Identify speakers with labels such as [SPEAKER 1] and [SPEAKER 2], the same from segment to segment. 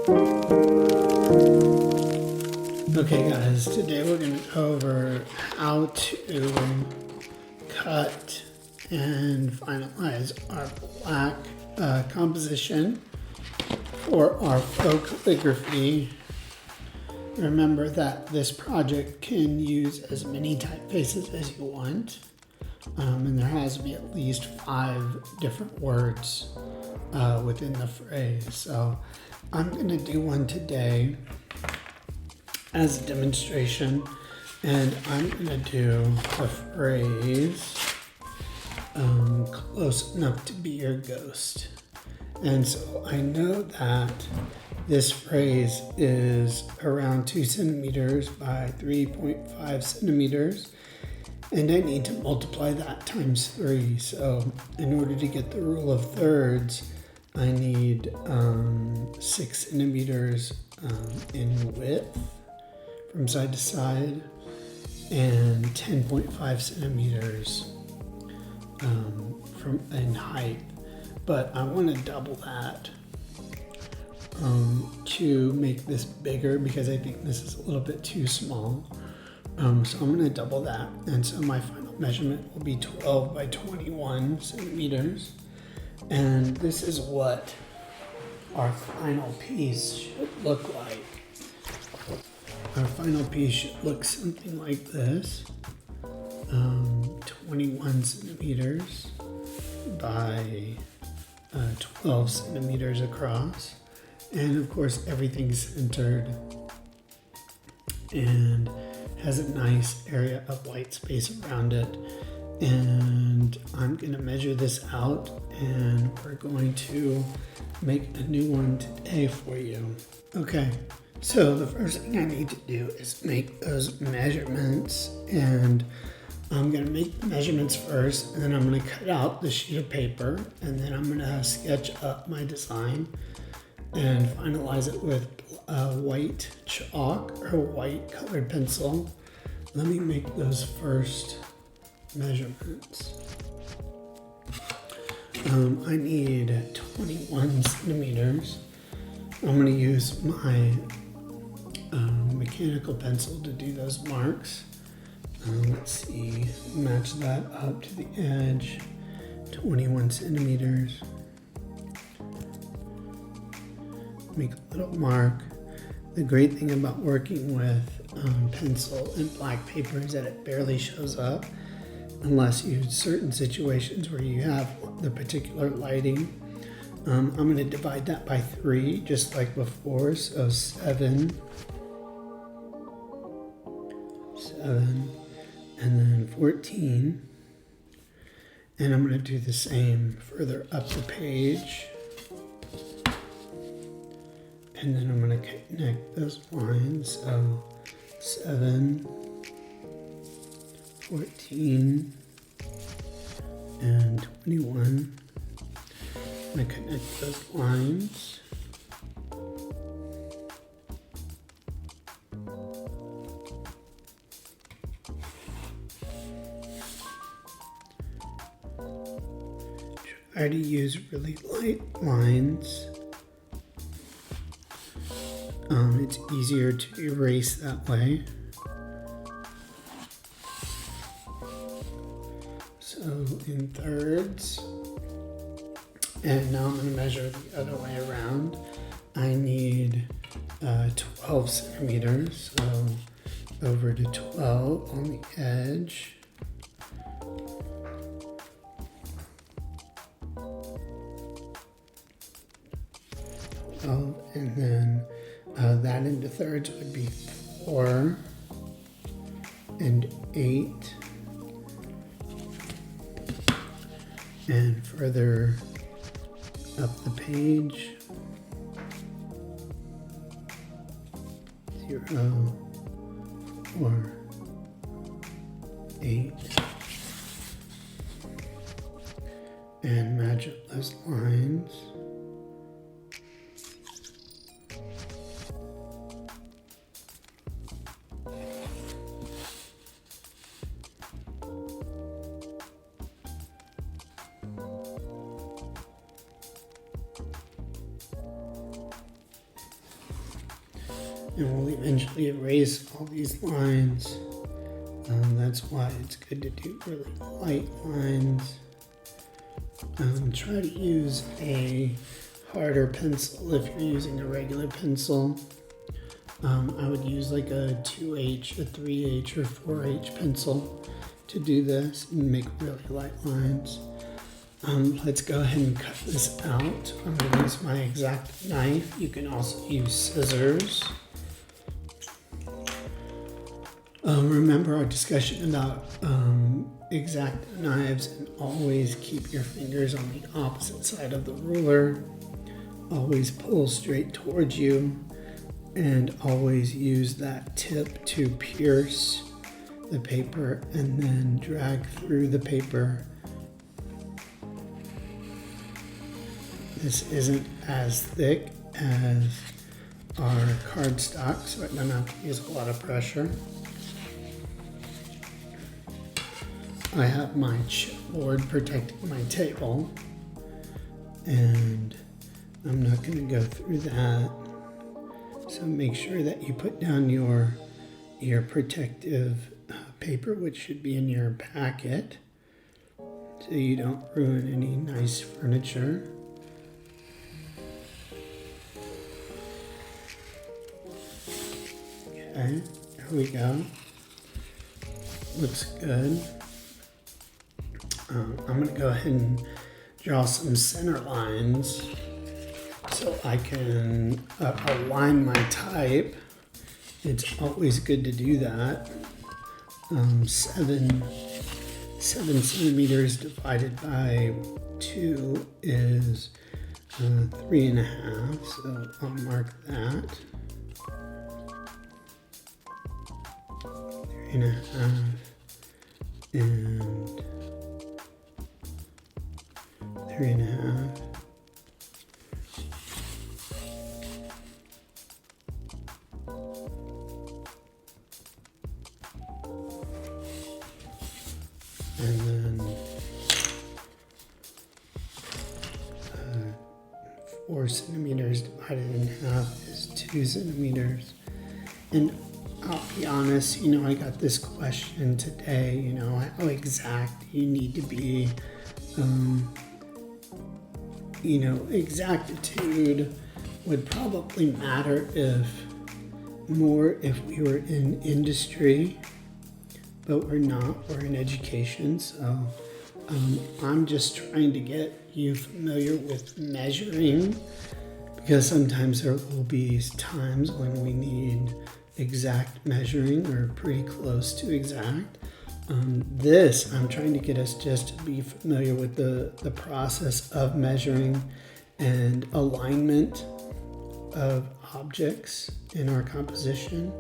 [SPEAKER 1] Okay guys, today we're going to go over how to cut and finalize our black composition for our faux calligraphy. Remember that this project can use as many typefaces as you want, and there has to be at least 5 different words within the phrase. So I'm going to do one today as a demonstration, and I'm going to do a phrase close enough to be your ghost. And so I know that this phrase is around 2 centimeters by 3.5 centimeters, and I need to multiply that times 3. So in order to get the rule of thirds, I need 6 centimeters in width from side to side, and 10.5 centimeters in height. But I want to double that to make this bigger because I think this is a little bit too small. So I'm going to double that, and so my final measurement will be 12 by 21 centimeters. And this is what our final piece should look like. Our final piece should look something like this, 21 centimeters by 12 centimeters across. And of course everything's centered and has a nice area of white space around it. And I'm going to measure this out, and we're going to make a new one today for you. Okay. So the first thing I need to do is make those measurements, and I'm going to make the measurements first, and then I'm going to cut out the sheet of paper, and then I'm going to sketch up my design and finalize it with white chalk or white colored pencil. Let me make those first measurements. I need 21 centimeters. I'm going to use my mechanical pencil to do those marks. Let's see, match that up to the edge, 21 centimeters. Make a little mark. The great thing about working with pencil and black paper is that it barely shows up unless you use certain situations where you have the particular lighting. I'm going to divide that by 3 just like before, so 7, and then 14, and I'm going to do the same further up the page, and then I'm going to connect those lines, so 7, 14, and 21. I'm going to connect those lines. Try to use really light lines. It's easier to erase that way. So in thirds. And now I'm going to measure the other way around. I need 12 centimeters, so over to 12 on the edge. And then that into thirds would be 4 and 8. And further up the page, 0, 4, 8. And match up those lines. and we'll eventually erase all these lines. That's why it's good to do really light lines. Try to use a harder pencil if you're using a regular pencil. I would use like a 2H, a 3H, or 4H pencil to do this and make really light lines. Let's go ahead and cut this out. I'm going to use my X-Acto knife. You can also use scissors. Remember our discussion about X-Acto knives, and always keep your fingers on the opposite side of the ruler. Always pull straight towards you, and always use that tip to pierce the paper and then drag through the paper. This isn't as thick as our cardstock, so I don't have to use a lot of pressure. I have my chipboard protecting my table, and I'm not going to go through that. So make sure that you put down your protective paper, which should be in your packet, so you don't ruin any nice furniture. Okay, there we go. Looks good. I'm going to go ahead and draw some center lines so I can align my type. It's always good to do that. 7 centimeters divided by 2 is 3.5, so I'll mark that. 3.5 and 3.5. And then 4 centimeters divided in half is 2 centimeters. And I'll be honest, I got this question today, how exact you need to be. Exactitude would probably matter if we were in industry, but we're not. We're in education, so I'm just trying to get you familiar with measuring, because sometimes there will be times when we need exact measuring or pretty close to exact. I'm trying to get us just to be familiar with the process of measuring and alignment of objects in our composition.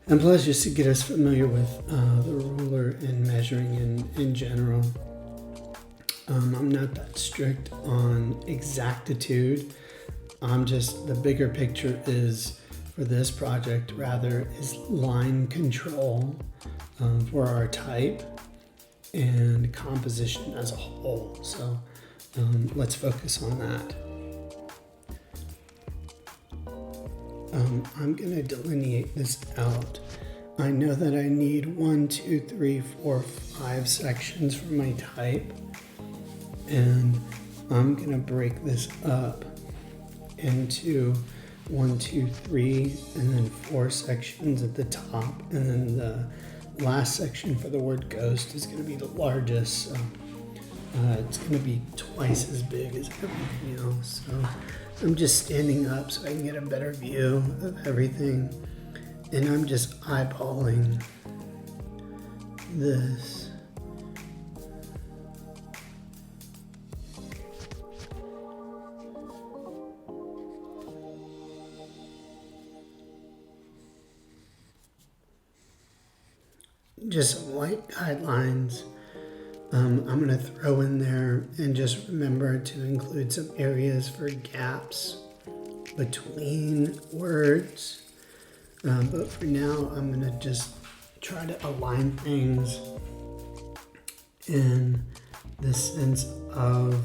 [SPEAKER 1] And plus, just to get us familiar with the ruler and measuring in general. I'm not that strict on exactitude. The bigger picture is, for this project rather, is line control for our type and composition as a whole. So let's focus on that. I'm going to delineate this out. I know that I need 1, 2, 3, 4, 5 sections for my type, and I'm going to break this up into 1, 2, 3, and then 4 sections at the top, and then the last section for the word ghost is going to be the largest, so it's going to be twice as big as everything else. So I'm just standing up so I can get a better view of everything, and I'm just eyeballing this. Just some light guidelines I'm going to throw in there, and just remember to include some areas for gaps between words. But for now, I'm going to just try to align things in the sense of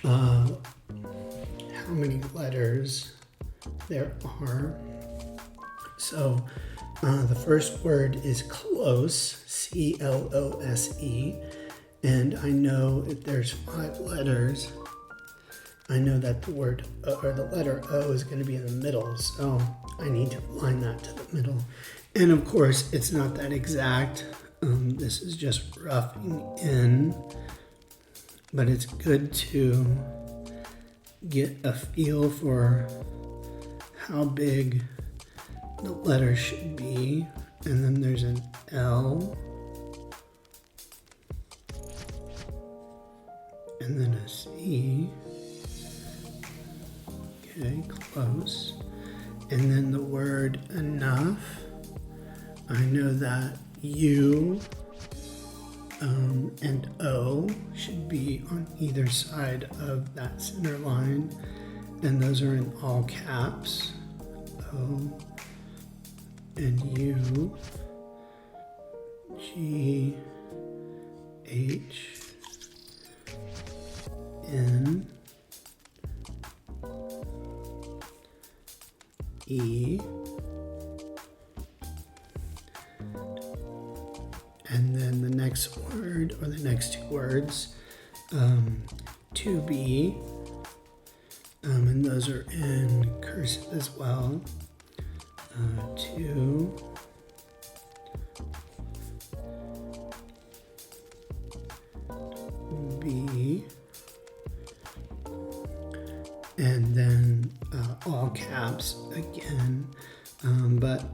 [SPEAKER 1] how many letters there are. So the first word is close, C-L-O-S-E, and I know if there's 5 letters, I know that the word or the letter O is going to be in the middle, so I need to align that to the middle. And of course, it's not that exact. This is just roughing in, but it's good to get a feel for how big the letter should be. And then there's an L, and then a C. Okay, close. And then the word enough. I know that U and O should be on either side of that center line, and those are in all caps. O and U, G, H, N, E, and then the next word or the next 2 words, to be, and those are in cursive as well. To be, and then all caps again, but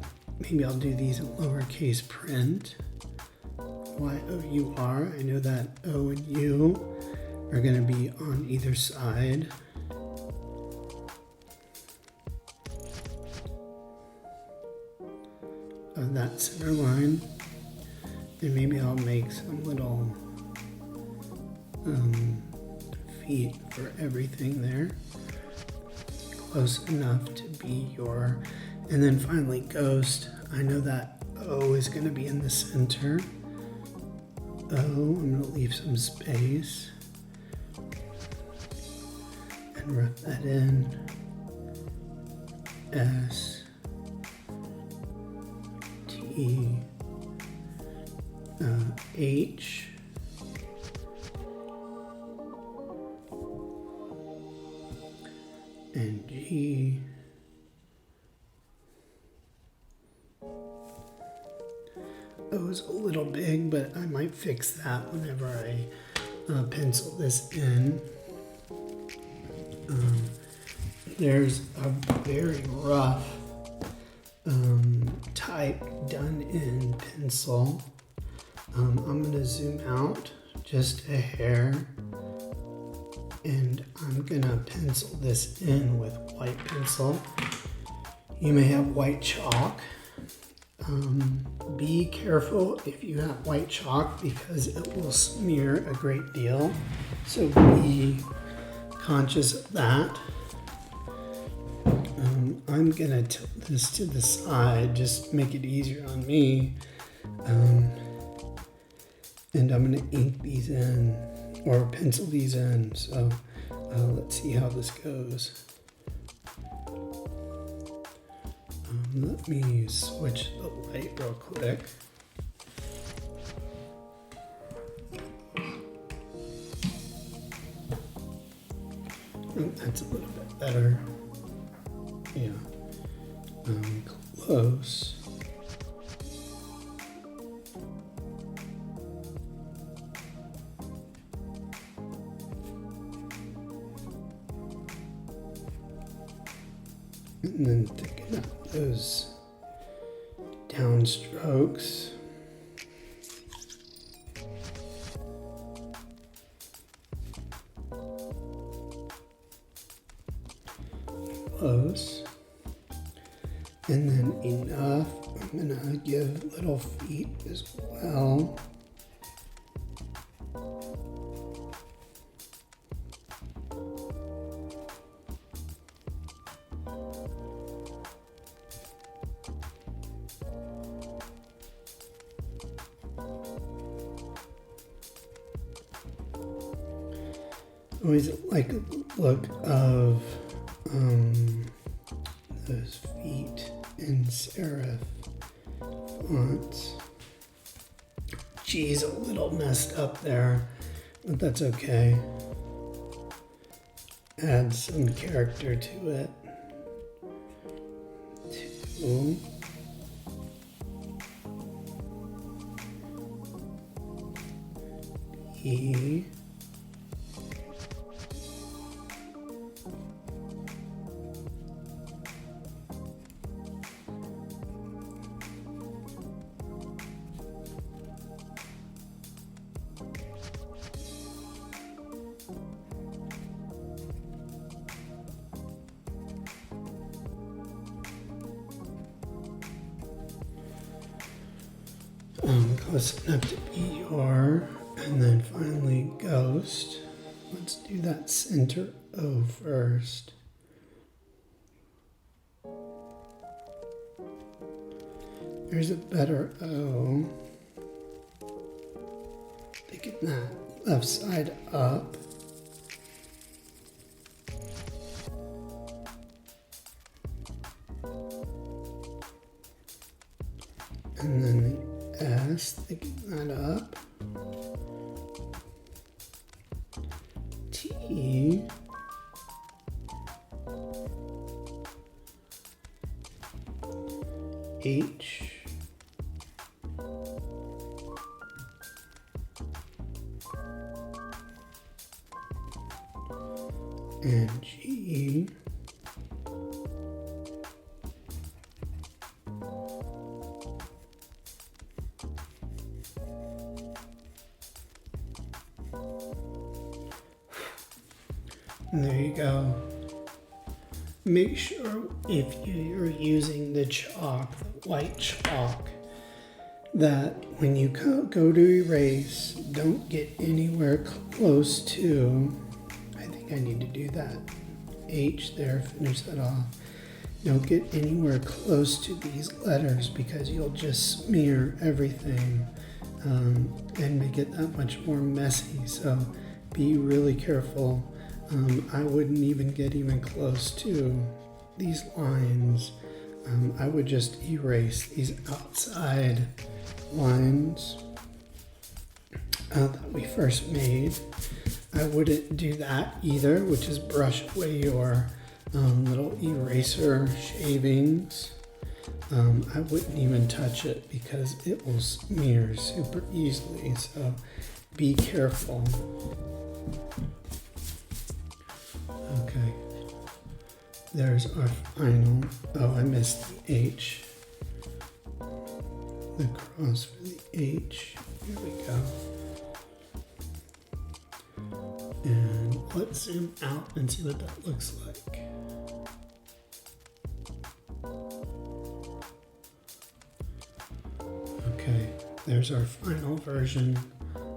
[SPEAKER 1] maybe I'll do these in lowercase print. Y-O-U-R. I know that O and U are going to be on either side. Of that center line, and maybe I'll make some little feet for everything there, close enough to be your. And then finally ghost. I know that O is going to be in the center. O, I'm going to leave some space and rough that in. S, T, H, and G, O is a little big, but I might fix that whenever I pencil this in. There's a very rough type done in pencil. I'm going to zoom out just a hair, and I'm going to pencil this in with white pencil. You may have white chalk. Be careful if you have white chalk because it will smear a great deal. So be conscious of that. I'm gonna tilt this to the side, just make it easier on me. And I'm gonna ink these in or pencil these in. So let's see how this goes. Let me switch the light real quick. That's a little bit better. Yeah. Close. And then thicken up those down strokes. Close. And then enough. I'm gonna give little feet as well. Always like the look of those feet in serif fonts. Geez, a little messed up there, but that's okay. Add some character to it. 2. E. Close enough to ER, and then finally Ghost. Let's do that center O first. There's a better O. Taking that left side up. And then the S, taking that up. T. H. And G. And there you go. Make sure if you're using the chalk, the white chalk, that when you go to erase, don't get anywhere close to, I think I need to do that, H there, finish that off. Don't get anywhere close to these letters because you'll just smear everything and make it that much more messy. So be really careful. I wouldn't even get close to these lines. I would just erase these outside lines that we first made. I wouldn't do that either, which is brush away your little eraser shavings. I wouldn't even touch it because it will smear super easily, so be careful. Okay, there's our final. Oh, I missed the H. The cross for the H. Here we go. And let's zoom out and see what that looks like. Okay, there's our final version.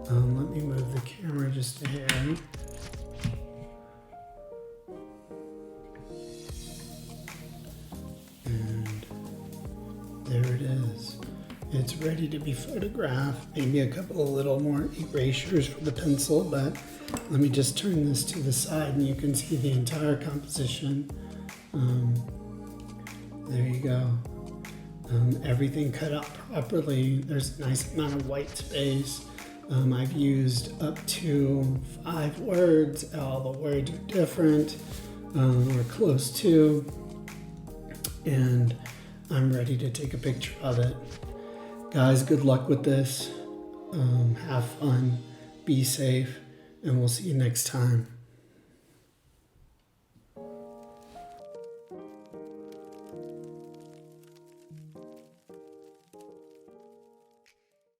[SPEAKER 1] Let me move the camera just a hair. And there it is. It's ready to be photographed. Maybe a couple of little more erasures for the pencil, but let me just turn this to the side and you can see the entire composition. There you go. Everything cut out properly. There's a nice amount of white space. I've used up to 5 words. All the words are different or close to. And I'm ready to take a picture of it. Guys, good luck with this. Have fun, be safe, and we'll see you next time.